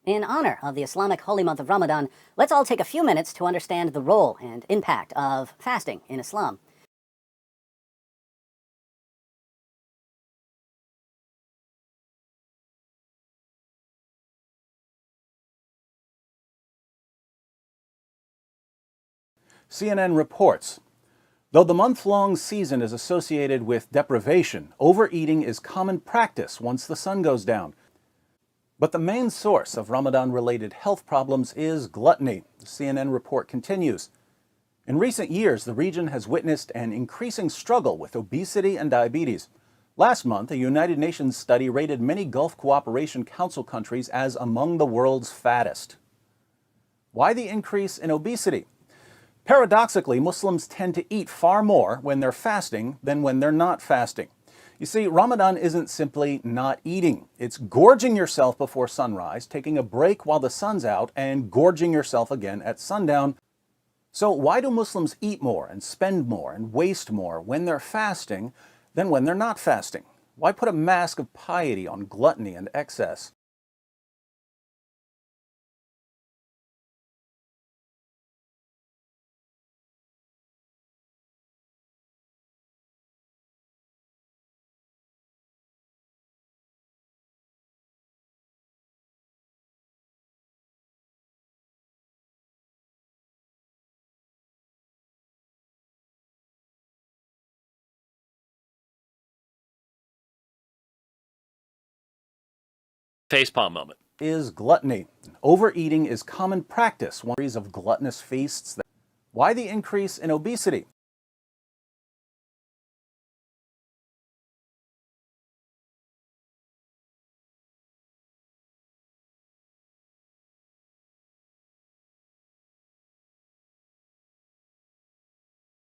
In honor of the Islamic holy month of Ramadan, let's all take a few minutes to understand the role and impact of fasting in Islam. CNN reports, though the month-long season is associated with deprivation, overeating is common practice once the sun goes down. But the main source of Ramadan-related health problems is gluttony. The CNN report continues. In recent years, the region has witnessed an increasing struggle with obesity and diabetes. Last month, a United Nations study rated many Gulf Cooperation Council countries as among the world's fattest. Why the increase in obesity? Paradoxically, Muslims tend to eat far more when they're fasting than when they're not fasting. You see, Ramadan isn't simply not eating. It's gorging yourself before sunrise, taking a break while the sun's out, and gorging yourself again at sundown. So why do Muslims eat more and spend more and waste more when they're fasting than when they're not fasting? Why put a mask of piety on gluttony and excess? Facepalm moment. Is gluttony. Overeating is common practice. One of gluttonous feasts. Why the increase in obesity?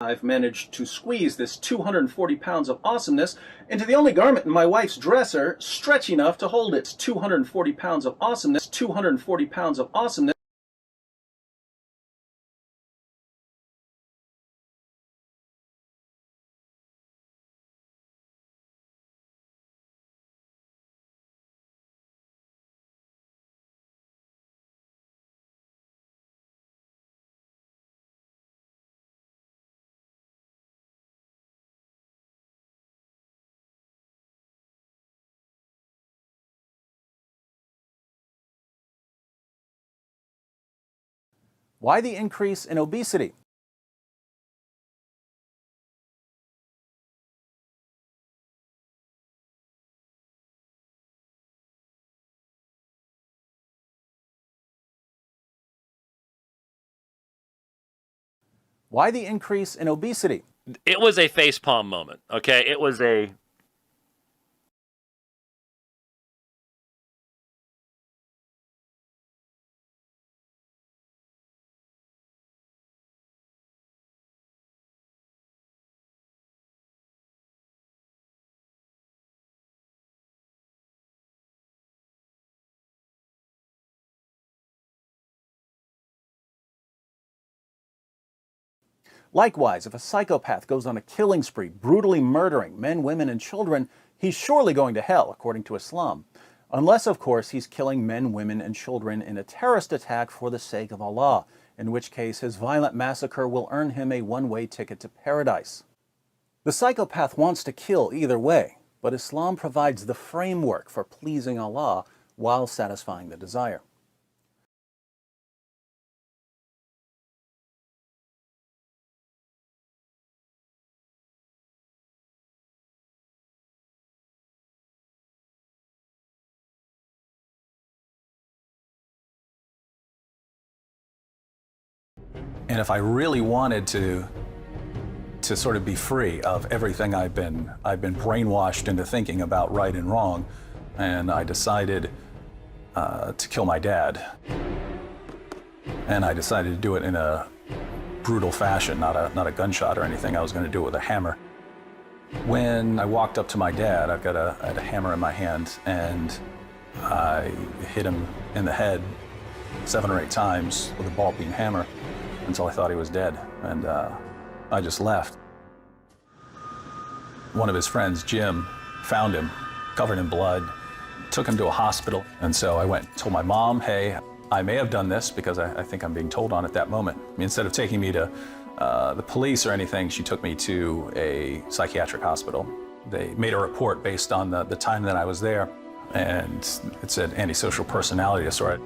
I've managed to squeeze this 240 pounds of awesomeness into the only garment in my wife's dresser stretchy enough to hold its 240 pounds of awesomeness, 240 pounds of awesomeness. Why the increase in obesity? Why the increase in obesity? It was a facepalm moment, okay? It was a... Likewise, if a psychopath goes on a killing spree, brutally murdering men, women, and children, he's surely going to hell, according to Islam. Unless, of course, he's killing men, women, and children in a terrorist attack for the sake of Allah, in which case his violent massacre will earn him a one-way ticket to paradise. The psychopath wants to kill either way, but Islam provides the framework for pleasing Allah while satisfying the desire. And if I really wanted to sort of be free of everything I've been brainwashed into thinking about right and wrong, and I decided to kill my dad. And I decided to do it in a brutal fashion, not a gunshot or anything. I was going to do it with a hammer. When I walked up to my dad, I had a hammer in my hand, and I hit him in the head 7 or 8 times with a ball-peen hammer until I thought he was dead, and I just left. One of his friends, Jim, found him, covered in blood, Took him to a hospital, and so I went and told my mom, hey, I may have done this because I think I'm being told on at that moment. Instead of taking me to the police or anything, she took me to a psychiatric hospital. They made a report based on the time that I was there, and it said antisocial personality disorder.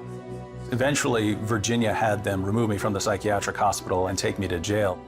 Eventually, Virginia had them remove me from the psychiatric hospital and take me to jail.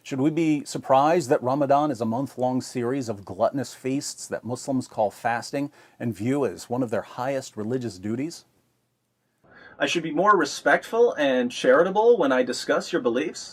Should we be surprised that Ramadan is a month-long series of gluttonous feasts that Muslims call fasting and view as one of their highest religious duties? I should be more respectful and charitable when I discuss your beliefs.